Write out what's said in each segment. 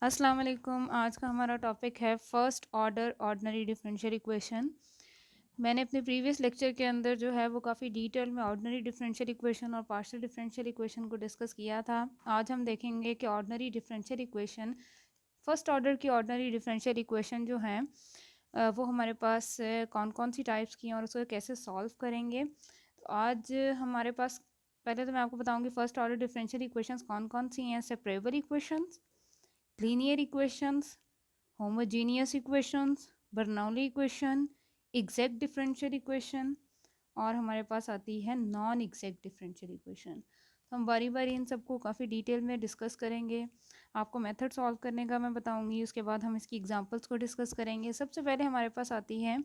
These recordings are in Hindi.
अस्सलाम वालेकुम। आज का हमारा टॉपिक है first order ordinary differential equation. मैंने अपने प्रीवियस लेक्चर के अंदर जो है वो काफ़ी डिटेल में ऑर्डिनरी डिफरेंशियल इक्वेशन और पार्शियल डिफरेंशियल इक्वेशन को डिस्कस किया था। आज हम देखेंगे कि ordinary differential equation, first order की ऑर्डिनरी डिफरेंशियल इक्वेशन जो हैं वो हमारे पास कौन कौन सी टाइप्स की हैं और उसको कैसे सॉल्व करेंगे। तो आज हमारे पास पहले तो मैं आपको बताऊँगी फर्स्ट ऑर्डर डिफरेंशियल इक्वेशंस कौन कौन सी हैं। Separable equations, linear equations, homogeneous equations, Bernoulli equation, exact differential equation और हमारे पास आती है नॉन एग्जैक्ट डिफरेंशियल इक्वेशन। तो हम बारी बारी इन सबको काफ़ी डिटेल में डिस्कस करेंगे। आपको मेथड सॉल्व करने का मैं बताऊंगी, उसके बाद हम इसकी एग्जांपल्स को डिस्कस करेंगे। सबसे पहले हमारे पास आती है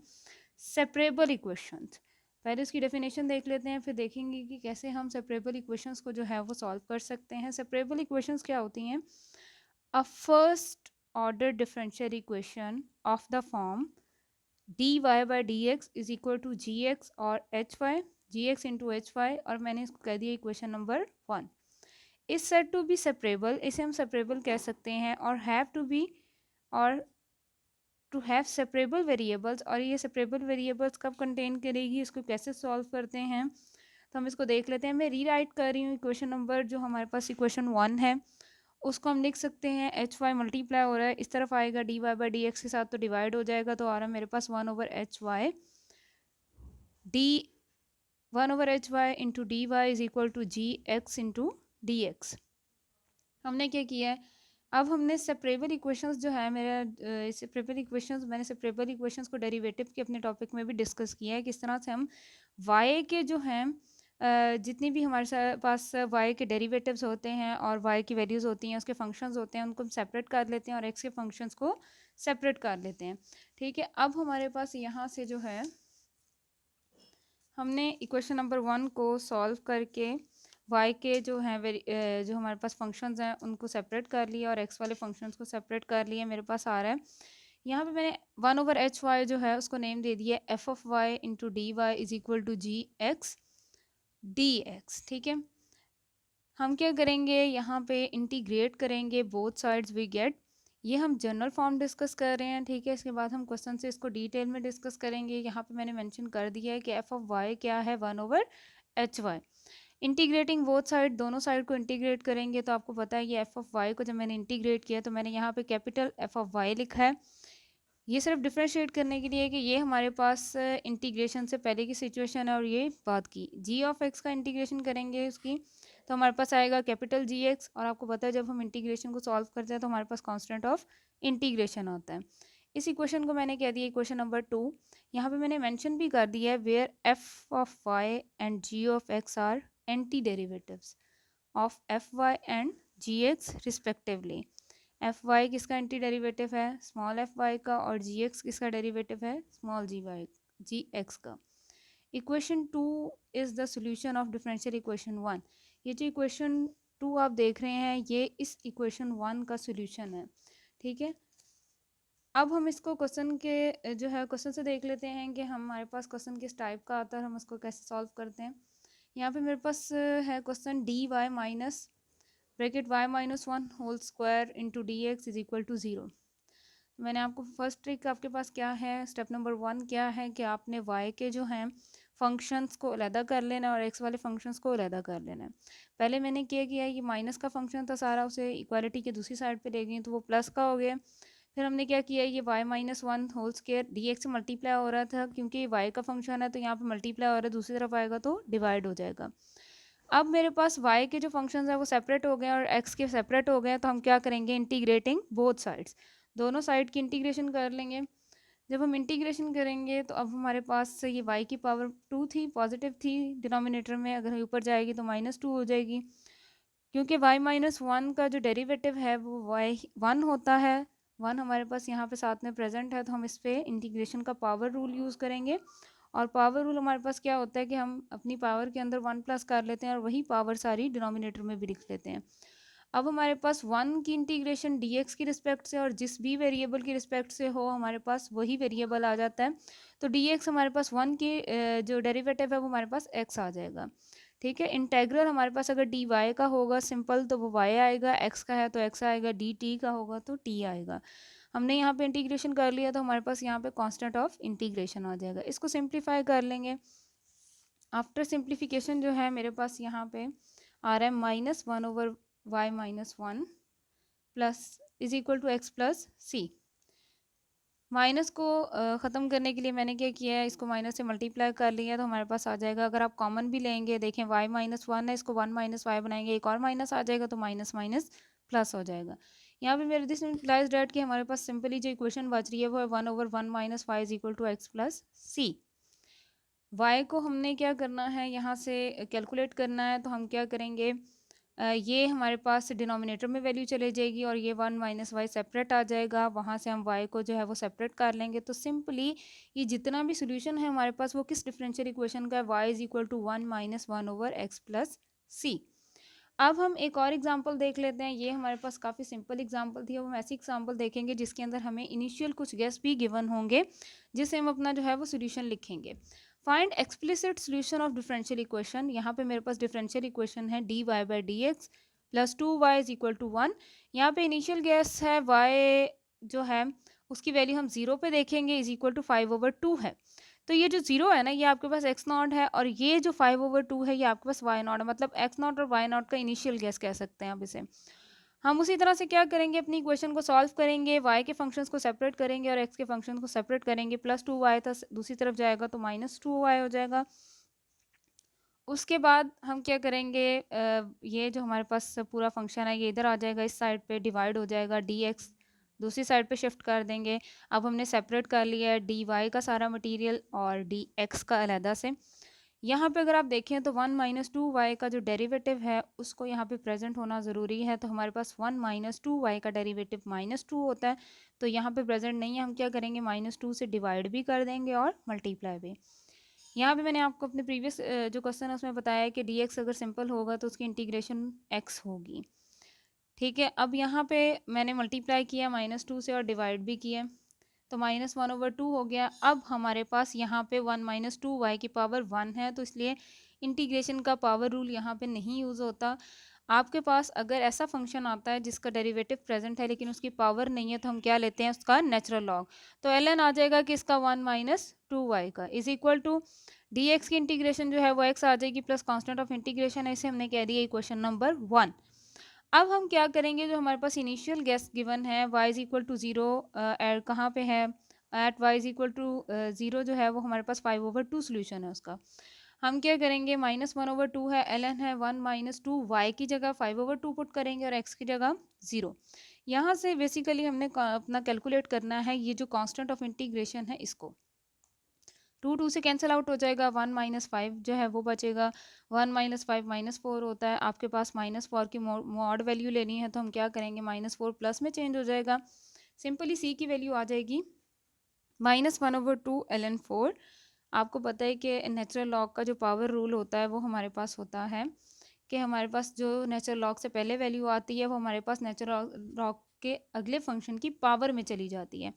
सेपरेबल इक्वेशंस। पहले उसकी डेफिनेशन देख लेते हैं, फिर देखेंगे कि कैसे हम सेपरेबल इक्वेशंस को जो है वो सॉल्व कर सकते हैं। सेपरेबल इक्वेशंस क्या होती हैं? A first order differential equation of the form dy by dx is equal to gx और hy, gx into hy, और मैंने इसको कह दिया इक्वेशन नंबर 1 इस सेट टू बी सेपरेबल। इसे हम सेपरेबल कह सकते हैं। और हैव टू बी और टू हैव सेपरेबल वेरिएबल्स, और ये सेपरेबल वेरिएबल्स कब कंटेन करेगी, इसको कैसे सॉल्व करते हैं तो हम इसको देख लेते हैं। मैं रीराइट कर रही हूँ इक्वेशन नंबर, जो हमारे पास इक्वेशन 1 है उसको हम लिख सकते हैं एच वाई मल्टीप्लाई हो रहा है, इस तरफ आएगा D Y by D X के साथ तो डिवाइड हो जाएगा, तो आ रहा है मेरे पास 1/hy into D Y is equal to G X into D X. हमने क्या किया है, अब हमने सेपरेबल इक्वेशंस जो है मेरा सेपरेबल इक्वेशंस, मैंने सेपरेबल इक्वेशंस को डेरिवेटिव के अपने टॉपिक में भी डिस्कस किया है, किस तरह से हम वाई के जो हैं जितनी भी हमारे पास y के डेरिवेटिव्स होते हैं और y की वैल्यूज़ होती हैं, उसके फंक्शंस होते हैं, उनको हम सेपरेट कर लेते हैं और x के फंक्शंस को सेपरेट कर लेते हैं। ठीक है, अब हमारे पास यहाँ से जो है हमने इक्वेशन नंबर 1 को सॉल्व करके y के जो हैं जो हमारे पास फंक्शंस हैं उनको सेपरेट कर लिया और x वाले फंक्शंस को सेपरेट कर लिया। मेरे पास आ रहा है यहाँ पे मैंने 1/hy जो है उसको नेम दे दिया F of Y into D Y is equal to G X D X. ठीक है, हम क्या करेंगे, यहाँ पे इंटीग्रेट करेंगे बोथ साइड्स वी गेट, ये हम जनरल फॉर्म डिस्कस कर रहे हैं। ठीक है, इसके बाद हम क्वेश्चन से इसको डिटेल में डिस्कस करेंगे। यहाँ पे मैंने मेंशन कर दिया है कि एफ ऑफ वाई क्या है 1/hy। इंटीग्रेटिंग बोथ साइड, दोनों साइड को इंटीग्रेट करेंगे तो आपको पता है ये एफ ऑफ वाई को जब मैंने इंटीग्रेट किया तो मैंने यहाँ पे कैपिटल एफ ऑफ वाई लिखा है। ये सिर्फ डिफ्रेंशिएट करने के लिए कि ये हमारे पास इंटीग्रेशन से पहले की सिचुएशन है और ये बाद की। जी ऑफ एक्स का इंटीग्रेशन करेंगे उसकी तो हमारे पास आएगा कैपिटल जी एक्स, और आपको पता है जब हम इंटीग्रेशन को सॉल्व करते हैं तो हमारे पास कांस्टेंट ऑफ इंटीग्रेशन होता है। इस इक्वेशन को मैंने कह दिया इक्वेशन नंबर 2। यहाँ पे मैंने मेंशन भी कर दिया है where F of Y and G of X are anti derivatives of F Y and G X respectively. F Y किसका एंटी डेरिवेटिव है, स्मॉल एफ वाई का, और जी एक्स किसका डेरिवेटिव है, small G Y G X का। Equation 2 is the solution of differential equation 1। ये जो इक्वेशन 2 आप देख रहे हैं ये इस इक्वेशन 1 का सोल्यूशन है। ठीक है, अब हम इसको क्वेश्चन के जो है क्वेश्चन से देख लेते हैं कि हमारे पास क्वेश्चन किस टाइप का आता है, हम उसको कैसे सॉल्व करते हैं। यहाँ पे मेरे पास है question D Y minus bracket y minus 1 whole square into D X is equal to 0। मैंने आपको फर्स्ट ट्रिक आपके पास क्या है, स्टेप नंबर 1 क्या है कि आपने y के जो हैं फंक्शंस को अलहदा कर लेना है और x वाले फंक्शंस को अलहदा कर लेना है। पहले मैंने क्या किया, ये माइनस का फंक्शन था सारा, उसे इक्वालिटी के दूसरी साइड पे ले गई तो वो प्लस का हो गया। फिर हमने क्या किया, ये y minus 1 whole square D X से मल्टीप्लाई हो रहा था, क्योंकि ये y का फंक्शन है तो यहाँ पे मल्टीप्लाई हो रहा है, दूसरी तरफ आएगा तो डिवाइड हो जाएगा। अब मेरे पास y के जो फंक्शंस है वो सेपरेट हो गए और x के सेपरेट हो गए, तो हम क्या करेंगे, इंटीग्रेटिंग बोथ साइड्स, दोनों साइड की इंटीग्रेशन कर लेंगे। जब हम इंटीग्रेशन करेंगे तो अब हमारे पास ये y की पावर 2 थी, पॉजिटिव थी डिनोमिनेटर में, अगर ऊपर जाएगी तो -2 हो जाएगी, क्योंकि y माइनस 1 का जो डेरिवेटिव है वो y 1 होता है। 1 हमारे पास यहाँ पे साथ में प्रेजेंट है, तो हम इस पे इंटीग्रेशन का पावर रूल यूज़ करेंगे। और पावर रूल हमारे पास क्या होता है कि हम अपनी पावर के अंदर 1 प्लस कर लेते हैं और वही पावर सारी डिनोमिनेटर में भी लिख लेते हैं। अब हमारे पास 1 की इंटीग्रेशन dx की रिस्पेक्ट से और जिस भी वेरिएबल की रिस्पेक्ट से हो हमारे पास वही वेरिएबल आ जाता है, तो dx हमारे पास 1 की जो डेरिवेटिव है वो हमारे पास x आ जाएगा। ठीक है। इंटेग्रल हमारे पास अगर डी वाई का होगा सिंपल तो वो वाई आएगा, एक्स का है तो एक्स आएगा, डी टी का होगा तो टी आएगा। हमने यहाँ पे इंटीग्रेशन कर लिया तो हमारे पास यहाँ पे कांस्टेंट ऑफ इंटीग्रेशन आ जाएगा। इसको सिंप्लीफाई कर लेंगे। आफ्टर सिंप्लीफिकेशन जो है मेरे पास यहाँ पे आ रहा है -1/y-1 plus is equal to X plus C. Minus को ख़त्म करने के लिए मैंने क्या किया है, इसको माइनस से मल्टीप्लाई कर लिया तो हमारे पास आ जाएगा। अगर आप कॉमन भी लेंगे, देखें y-1 है, इसको 1 - y बनाएंगे, एक और माइनस आ जाएगा तो माइनस माइनस प्लस हो जाएगा। यहाँ पे मेरे दिस इम्प्लाइज डैट कि हमारे पास सिंपली जो इक्वेशन बच रही है वो है 1/1 - y is equal to X plus C. y को हमने क्या करना है, यहाँ से कैलकुलेट करना है, तो हम क्या करेंगे, ये हमारे पास डिनोमिनेटर में वैल्यू चले जाएगी और ये 1 - y सेपरेट आ जाएगा। वहाँ से हम y को जो है वो सेपरेट कर लेंगे। तो सिंपली ये जितना भी सोल्यूशन है हमारे पास वो किस डिफरेंशियल इक्वेशन का है, y is equal to 1 - 1/x plus C. अब हम एक और एग्जांपल देख लेते हैं। ये हमारे पास काफ़ी सिंपल एग्जांपल थी। अब हम ऐसी एग्जांपल देखेंगे जिसके अंदर हमें इनिशियल कुछ गेस भी गिवन होंगे, जिससे हम अपना जो है वो सोल्यूशन लिखेंगे। Find explicit solution of differential equation. यहाँ पे मेरे पास डिफरेंशियल इक्वेशन है dy/dx plus 2y is equal to 1। यहाँ पे इनिशियल गैस है y जो है उसकी वैल्यू हम 0 पे देखेंगे, इज इक्वल टू 5/2 है। तो ये जो 0 है ना, ये आपके पास x नॉट है और ये जो 5/2 है ये आपके पास y नॉट है। मतलब x नॉट और y नॉट का इनिशियल गैस कह सकते हैं आप इसे। हम उसी तरह से क्या करेंगे, अपनी इक्वेशन को सॉल्व करेंगे, y के फंक्शंस को सेपरेट करेंगे और x के फंक्शंस को सेपरेट करेंगे। प्लस 2y था दूसरी तरफ जाएगा तो -2y हो जाएगा। उसके बाद हम क्या करेंगे, ये जो हमारे पास पूरा फंक्शन है ये इधर आ जाएगा, इस साइड पे डिवाइड हो जाएगा, dx दूसरी साइड पे शिफ्ट कर देंगे। अब हमने सेपरेट कर लिया है dy का सारा मटेरियल और dx का अलहदा से। यहाँ पे अगर आप देखें तो 1 - 2y का जो डेरिवेटिव है उसको यहाँ पे प्रेजेंट होना ज़रूरी है। तो हमारे पास 1 - 2y का डेरिवेटिव -2 होता है, तो यहाँ पे प्रेजेंट नहीं है। हम क्या करेंगे, -2 से डिवाइड भी कर देंगे और मल्टीप्लाई भी। यहाँ पे मैंने आपको अपने प्रीवियस जो क्वेश्चन है उसमें बताया कि dx अगर सिंपल होगा तो उसकी इंटीग्रेशन x होगी। ठीक है। अब यहाँ पे मैंने मल्टीप्लाई किया -2 से और डिवाइड भी किया तो -1/2 हो गया। अब हमारे पास यहाँ पे 1 - 2y की पावर 1 है, तो इसलिए इंटीग्रेशन का पावर रूल यहाँ पे नहीं यूज़ होता। आपके पास अगर ऐसा फंक्शन आता है जिसका डेरिवेटिव प्रेजेंट है लेकिन उसकी पावर नहीं है, तो हम क्या लेते हैं, उसका नेचुरल लॉग। तो ln आ जाएगा कि इसका 1 - 2y का इज इक्वल टू dx की इंटीग्रेशन जो है वो x आ जाएगी प्लस कांस्टेंट ऑफ इंटीग्रेशन है, इसे हमने कह दिया इक्वेशन नंबर 1। अब हम क्या करेंगे, जो हमारे पास इनिशियल गैस गिवन है y इज इक्वल टू 0 कहाँ पे है, at y is equal to 0 जो है वो हमारे पास 5/2 सोल्यूशन है उसका। हम क्या करेंगे, -1/2 है, ln है 1 - 2 y की जगह 5/2 पुट करेंगे और x की जगह 0। यहाँ से बेसिकली हमने अपना कैलकुलेट करना है ये जो कांस्टेंट ऑफ इंटीग्रेशन है इसको। 2 से कैंसिल आउट हो जाएगा, 1 - 5 जो है वो बचेगा। 1 - 5 -4 होता है। आपके पास -4 की मॉड वैल्यू लेनी है तो हम क्या करेंगे, -4 प्लस में चेंज हो जाएगा। सिंपली c की वैल्यू आ जाएगी -1/2 ln 4। आपको पता है कि नेचुरल लॉग का जो पावर रूल होता है वो हमारे पास होता है कि हमारे पास जो नेचुरल लॉग से पहले वैल्यू आती है वो हमारे पास नेचुरल लॉग के अगले फंक्शन की पावर में चली जाती है।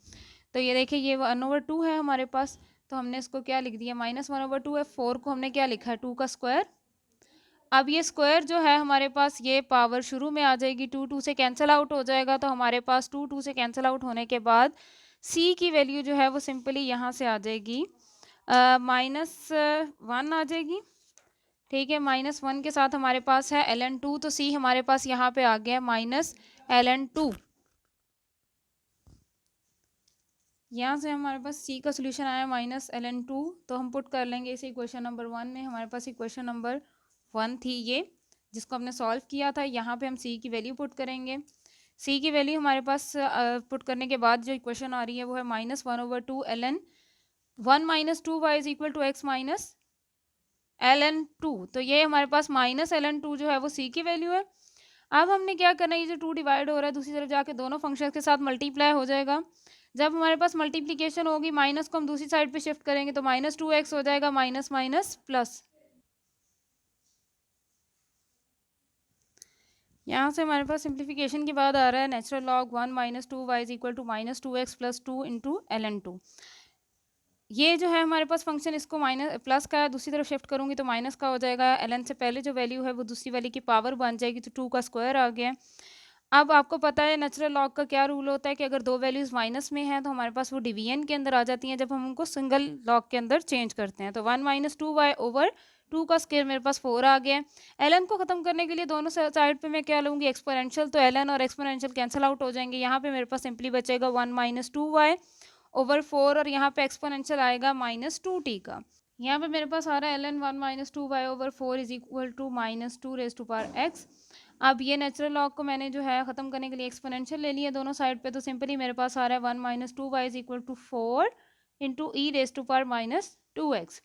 तो ये देखिए ये 1/2 है हमारे पास, तो हमने इसको क्या लिख दिया, -1/2 है। 4 को हमने क्या लिखा है, 2 का स्क्वायर। अब ये स्क्वायर जो है हमारे पास ये पावर शुरू में आ जाएगी, 2 से कैंसिल आउट हो जाएगा। तो हमारे पास 2 से कैंसिल आउट होने के बाद c की वैल्यू जो है वो सिंपली यहाँ से आ जाएगी -1 आ जाएगी। ठीक है, -1 के साथ हमारे पास है ln2, तो c हमारे पास यहाँ पे आ गया -ln2। यहाँ से हमारे पास c का सोल्यूशन आया -ln2, तो हम पुट कर लेंगे इसे इक्वेशन नंबर 1 में। हमारे पास इक्वेशन नंबर 1 थी ये, जिसको हमने सॉल्व किया था। यहाँ पे हम c की वैल्यू पुट करेंगे। c की वैल्यू हमारे पास पुट करने के बाद जो इक्वेशन आ रही है वो है -1/2 ln 1 - 2y is equal to x minus ln2। तो ये हमारे पास -ln2 जो है वो c की वैल्यू है। अब हमने क्या करना है, ये जो 2 डिवाइड हो रहा है दूसरी तरफ जाके दोनों फंक्शन के साथ मल्टीप्लाई हो जाएगा। जब हमारे पास मल्टीप्लिकेशन होगी, माइनस को हम दूसरी साइड पे शिफ्ट करेंगे तो -2x हो जाएगा, माइनस माइनस प्लस। यहाँ से हमारे पास सिंप्लीफिकेशन के बाद आ रहा है natural log 1 - 2y is equal to -2x plus 2 into ln2। ये जो है हमारे पास फंक्शन इसको माइनस प्लस का है, दूसरी तरफ शिफ्ट करूँगी तो माइनस का हो जाएगा। ln से पहले जो वैल्यू है वो दूसरी वाली की पावर बन जाएगी, तो 2 का स्क्वायर आ गया। अब आपको पता है नेचुरल लॉग का क्या रूल होता है कि अगर दो वैल्यूज़ माइनस में हैं तो हमारे पास वो डिवीजन के अंदर आ जाती हैं जब हम उनको सिंगल लॉग के अंदर चेंज करते हैं। तो 1 माइनस 2y ओवर 2 का स्क्वायर मेरे पास 4 आ गया। ln को ख़त्म करने के लिए दोनों साइड पे मैं क्या लूँगी, एक्सपोनेंशियल, तो ln और एक्सपोनेंशियल कैंसिल आउट हो जाएंगे। यहाँ पे मेरे पास सिंपली बचेगा 1 माइनस 2y ओवर 4 और यहाँ पे एक्सपोनेंशियल आएगा माइनस 2t का। यहाँ पे मेरे पास आ रहा है ln 1 minus 2y over 4 is equal to minus 2 raise to power x। अब ये नेचुरल लॉग को मैंने जो है ख़त्म करने के लिए एक्सपोनेंशियल ले लिया दोनों साइड पे, तो सिंपली मेरे पास आ रहा है 1 minus 2y is equal to 4 into E raise to power minus 2x।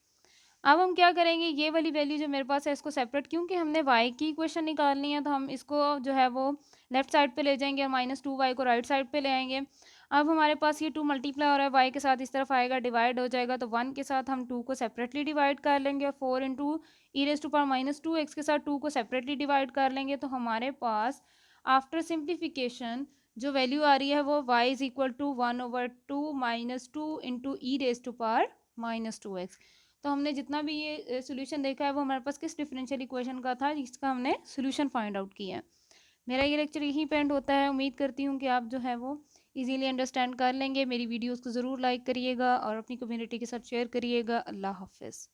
अब हम क्या करेंगे, ये वाली वैल्यू जो मेरे पास है इसको सेपरेट, क्योंकि हमने y की इक्वेशन निकालनी है तो हम इसको जो है वो लेफ्ट साइड पे ले जाएंगे और माइनस 2y को राइट साइड पे ले आएंगे। अब हमारे पास ये 2 मल्टीप्लाई हो रहा है y के साथ, इस तरफ आएगा डिवाइड हो जाएगा, तो 1 के साथ हम 2 को सेपरेटली डिवाइड कर लेंगे और 4 into E raise to power minus 2x के साथ 2 को सेपरेटली डिवाइड कर लेंगे। तो हमारे पास आफ्टर सिंप्लीफिकेशन जो वैल्यू आ रही है वो y is equal to 1 over 2 minus 2 into E raise to power minus 2x। तो हमने जितना भी ये सोल्यूशन देखा है वो हमारे पास किस डिफरेंशियल इक्वेशन का था जिसका हमने सोल्यूशन फाइंड आउट किया है। मेरा ये लेक्चर यहीं पे एंड होता है। उम्मीद करती हूँ कि आप जो है वो इजीली अंडरस्टैंड कर लेंगे। मेरी वीडियोस को ज़रूर लाइक करिएगा और अपनी कम्युनिटी के साथ शेयर करिएगा। अल्लाह हाफिज़।